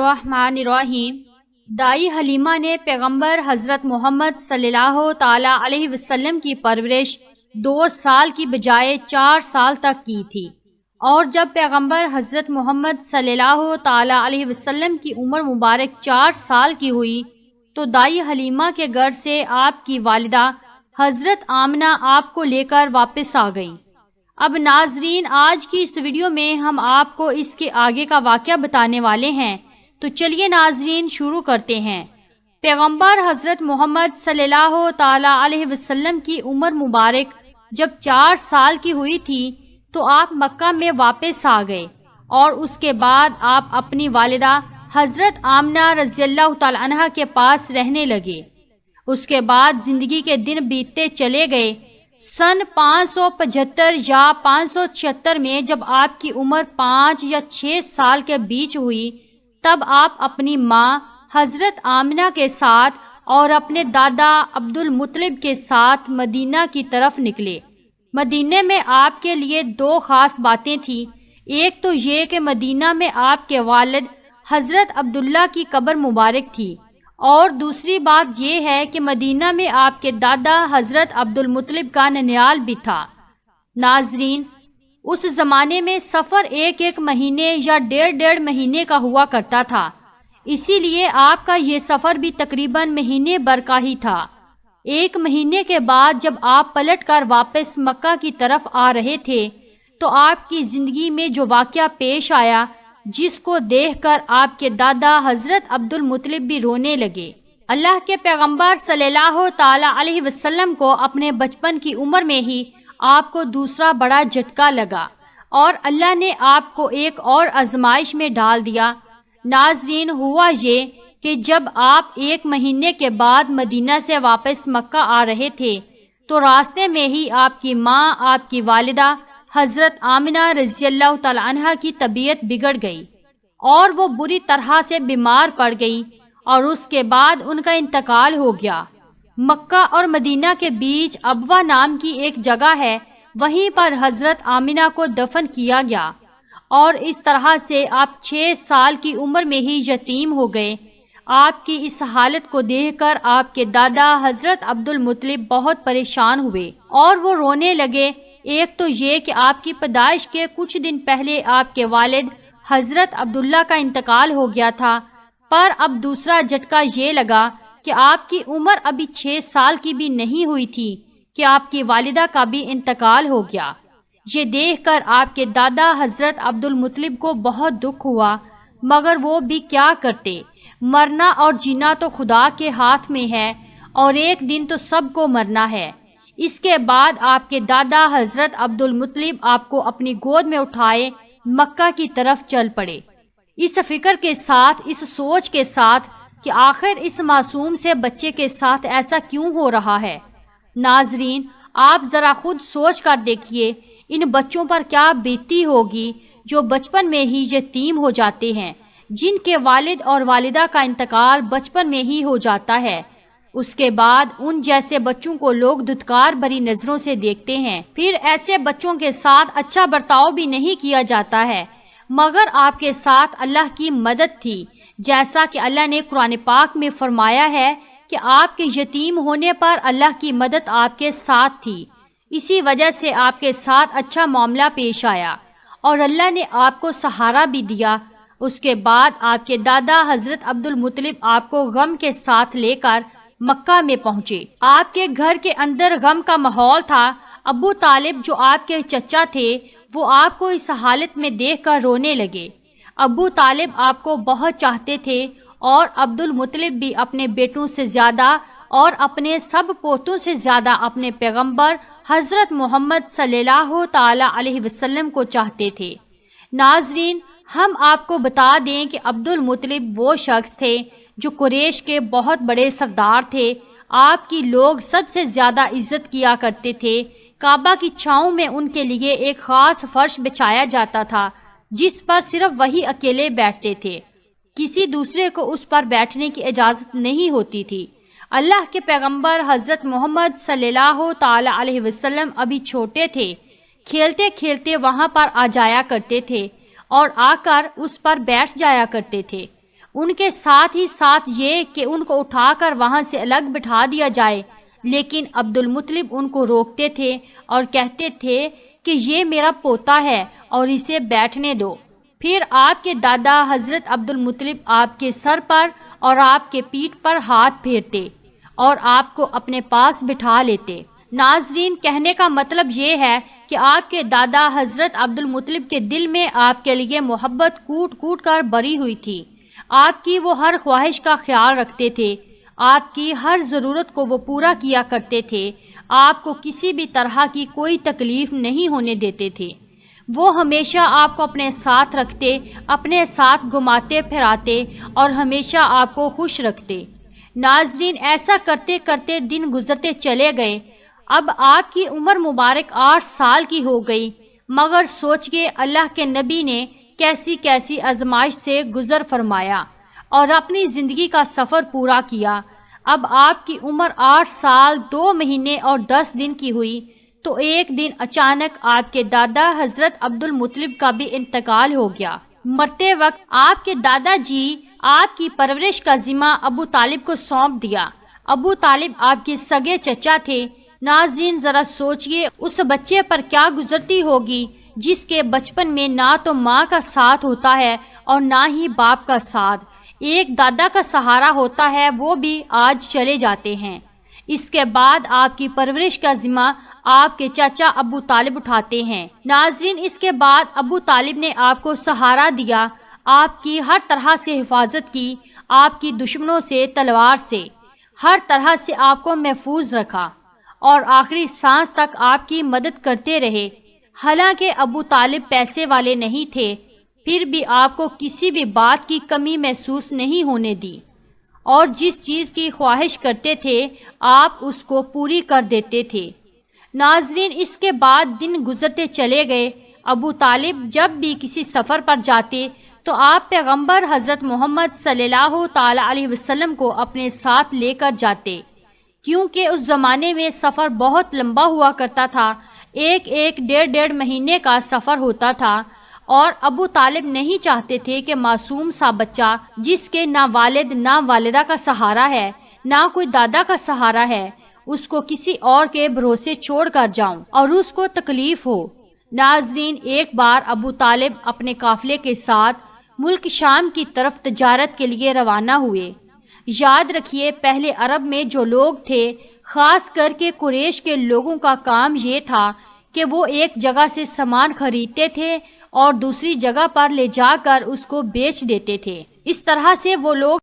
बिस्मिल्लाहिर्रहमानिर्रहीम। दाई हलीमा ने पैगंबर हज़रत मोहम्मद सल्लल्लाहु ताला अलैहि वसल्लम की परवरिश 2 साल की बजाय 4 साल तक की थी, और जब पैगंबर हज़रत मोहम्मद सल्लल्लाहु ताला अलैहि वसल्लम की उम्र मुबारक 4 साल की हुई तो दाई हलीमा के घर से आपकी वालिदा हज़रत आमना आपको लेकर वापस आ गईं। अब नाजरीन, आज की इस वीडियो में हम आपको इसके आगे का वाक़या बताने वाले हैं, तो चलिए नाजरीन शुरू करते हैं। पैगंबर हज़रत मोहम्मद सल्लल्लाहु ताला अलैहि वसल्लम की उम्र मुबारक जब 4 साल की हुई थी तो आप मक्का में वापस आ गए, और उसके बाद आप अपनी वालिदा हज़रत आमना रज़ियल्लाहु ताला अन्हा के पास रहने लगे। उसके बाद ज़िंदगी के दिन बीतते चले गए। सन 575 या 576 में जब आपकी उम्र 5 या 6 साल के बीच हुई, तब आप अपनी माँ हज़रत आमिना के साथ और अपने दादा अब्दुल मुत्तलिब के साथ मदीना की तरफ निकले। मदीने में आपके लिए 2 खास बातें थीं। एक तो ये कि मदीना में आपके वालिद हज़रत अब्दुल्ला की कब्र मुबारक थी, और दूसरी बात ये है कि मदीना में आपके दादा हज़रत अब्दुल मुत्तलिब का ननियाल भी था। नाजरीन, उस ज़माने में सफ़र 1-1 महीने या 1.5 महीने का हुआ करता था, इसीलिए आपका ये सफ़र भी तकरीबन महीने भर का ही था। 1 महीने के बाद जब आप पलट कर वापस मक्का की तरफ आ रहे थे तो आपकी ज़िंदगी में जो वाक़या पेश आया, जिसको देखकर आपके दादा हज़रत अब्दुल मुत्तलिब भी रोने लगे। अल्लाह के पैगंबर सल्लल्लाहु ताला अलैहि वसल्लम को अपने बचपन की उम्र में ही आपको दूसरा बड़ा झटका लगा, और अल्लाह ने आपको एक और आजमाइश में डाल दिया। नाजरीन, हुआ ये कि जब आप 1 महीने के बाद मदीना से वापस मक्का आ रहे थे तो रास्ते में ही आपकी माँ, आपकी वालिदा हज़रत आमिना रज़ियल्लाहु ताला अन्हा की तबीयत बिगड़ गई और वो बुरी तरह से बीमार पड़ गई, और उसके बाद उनका इंतकाल हो गया। मक्का और मदीना के बीच अबवा नाम की एक जगह है, वहीं पर हज़रत आमिना को दफन किया गया, और इस तरह से आप 6 साल की उम्र में ही यतीम हो गए। आपकी इस हालत को देखकर आपके दादा हज़रत अब्दुल मुत्तलिब बहुत परेशान हुए और वो रोने लगे। एक तो ये कि आपकी पैदाइश के कुछ दिन पहले आपके वालिद हज़रत अब्दुल्ला का इंतकाल हो गया था, पर अब दूसरा झटका ये लगा कि आपकी उम्र अभी 6 साल की भी नहीं हुई थी कि आपकी वालिदा का भी इंतकाल हो गया। ये देखकर आपके दादा हज़रत अब्दुल मुत्तलिब को बहुत दुख हुआ, मगर वो भी क्या करते। मरना और जीना तो खुदा के हाथ में है, और एक दिन तो सबको मरना है। इसके बाद आपके दादा हज़रत अब्दुल मुत्तलिब आपको अपनी गोद में उठाए मक्का की तरफ चल पड़े, इस फिक्र के साथ, इस सोच के साथ कि आखिर इस मासूम से बच्चे के साथ ऐसा क्यों हो रहा है। नाजरीन, आप ज़रा खुद सोच कर देखिए, इन बच्चों पर क्या बीती होगी जो बचपन में ही यतीम हो जाते हैं, जिनके वालिद और वालिदा का इंतकाल बचपन में ही हो जाता है। उसके बाद उन जैसे बच्चों को लोग धुतकार भरी नजरों से देखते हैं। फिर ऐसे बच्चों के साथ अच्छा बर्ताव भी नहीं किया जाता है, मगर आपके साथ अल्लाह की मदद थी, जैसा कि अल्लाह ने कुरान पाक में फरमाया है कि आपके यतीम होने पर अल्लाह की मदद आपके साथ थी। इसी वजह से आपके साथ अच्छा मामला पेश आया और अल्लाह ने आपको सहारा भी दिया। उसके बाद आपके दादा हज़रत अब्दुल मुत्तलिब आपको गम के साथ लेकर मक्का में पहुंचे। आपके घर के अंदर गम का माहौल था। अबू तालिब जो आपके चचा थे, वो आपको इस हालत में देखकर रोने लगे। अबू तालिब आपको बहुत चाहते थे, और अब्दुल मुत्तलिब भी अपने बेटों से ज़्यादा और अपने सब पोतों से ज़्यादा अपने पैगंबर हज़रत मोहम्मद सल्लल्लाहु ताला अलैहि वसल्लम को चाहते थे। नाजरीन, हम आपको बता दें कि अब्दुल मुत्तलिब वो शख्स थे जो कुरैश के बहुत बड़े सरदार थे। आपकी लोग सबसे ज़्यादा इज्जत किया करते थे। काबा की छाँव में उनके लिए एक ख़ास फर्श बिछाया जाता था, जिस पर सिर्फ वही अकेले बैठते थे, किसी दूसरे को उस पर बैठने की इजाज़त नहीं होती थी। अल्लाह के पैगंबर हज़रत मोहम्मद सल्लल्लाहु ताला अलैहि वसल्लम अभी छोटे थे। खेलते खेलते वहाँ पर आ जाया करते थे और आकर उस पर बैठ जाया करते थे। ان کے ساتھ ہی ساتھ یہ کہ ان کو اٹھا کر وہاں سے الگ بٹھا دیا جائے، لیکن عبد المطلب ان کو روکتے تھے اور کہتے تھے کہ یہ میرا پوتا ہے اور اسے بیٹھنے دو۔ پھر آپ کے دادا حضرت عبد المطلب آپ کے سر پر اور آپ کے پیٹھ پر ہاتھ پھیرتے اور آپ کو اپنے پاس بٹھا لیتے۔ ناظرین، کہنے کا مطلب یہ ہے کہ آپ کے دادا حضرت عبد المطلب کے دل میں آپ کے لیے محبت کوٹ کوٹ کر بری ہوئی تھی۔ آپ کی وہ ہر خواہش کا خیال رکھتے تھے، آپ کی ہر ضرورت کو وہ پورا کیا کرتے تھے، آپ کو کسی بھی طرح کی کوئی تکلیف نہیں ہونے دیتے تھے۔ وہ ہمیشہ آپ کو اپنے ساتھ رکھتے، اپنے ساتھ گھماتے پھراتے اور ہمیشہ آپ کو خوش رکھتے۔ ناظرین، ایسا کرتے کرتے دن گزرتے چلے گئے۔ اب آپ کی عمر مبارک 8 سال کی ہو گئی، مگر سوچئے اللہ کے نبی نے کیسی کیسی آزمائش سے گزر فرمایا اور اپنی زندگی کا سفر پورا کیا۔ اب آپ کی عمر 8 سال 2 مہینے اور 10 دن کی ہوئی تو ایک دن اچانک آپ کے دادا حضرت عبد المطلب کا بھی انتقال ہو گیا۔ مرتے وقت آپ کے دادا جی آپ کی پرورش کا ذمہ ابو طالب کو سونپ دیا۔ ابو طالب آپ کے سگے چچا تھے۔ ناظرین، ذرا سوچئے اس بچے پر کیا گزرتی ہوگی جس کے بچپن میں نہ تو ماں کا ساتھ ہوتا ہے اور نہ ہی باپ کا ساتھ، ایک دادا کا سہارا ہوتا ہے، وہ بھی آج چلے جاتے ہیں۔ اس کے بعد آپ کی پرورش کا ذمہ آپ کے چچا ابو طالب اٹھاتے ہیں۔ ناظرین، اس کے بعد ابو طالب نے آپ کو سہارا دیا، آپ کی ہر طرح سے حفاظت کی، آپ کی دشمنوں سے، تلوار سے، ہر طرح سے آپ کو محفوظ رکھا اور آخری سانس تک آپ کی مدد کرتے رہے۔ حالانکہ ابو طالب پیسے والے نہیں تھے، پھر بھی آپ کو کسی بھی بات کی کمی محسوس نہیں ہونے دی اور جس چیز کی خواہش کرتے تھے آپ اس کو پوری کر دیتے تھے۔ ناظرین، اس کے بعد دن گزرتے چلے گئے۔ ابو طالب جب بھی کسی سفر پر جاتے تو آپ پیغمبر حضرت محمد صلی اللہ تعالی علیہ وسلم کو اپنے ساتھ لے کر جاتے، کیونکہ اس زمانے میں سفر بہت لمبا ہوا کرتا تھا، ایک ڈیڑھ مہینے کا سفر ہوتا تھا، اور ابو طالب نہیں چاہتے تھے کہ معصوم سا بچہ جس کے نہ والد نہ والدہ کا سہارا ہے، نہ کوئی دادا کا سہارا ہے، اس کو کسی اور کے بھروسے چھوڑ کر جاؤں اور اس کو تکلیف ہو۔ ناظرین، ایک بار ابو طالب اپنے قافلے کے ساتھ ملک شام کی طرف تجارت کے لیے روانہ ہوئے۔ یاد رکھیے، پہلے عرب میں جو لوگ تھے، خاص کر کے قریش کے لوگوں کا کام یہ تھا کہ وہ ایک جگہ سے سامان خریدتے تھے اور دوسری جگہ پر لے جا کر اس کو بیچ دیتے تھے۔ اس طرح سے وہ لوگ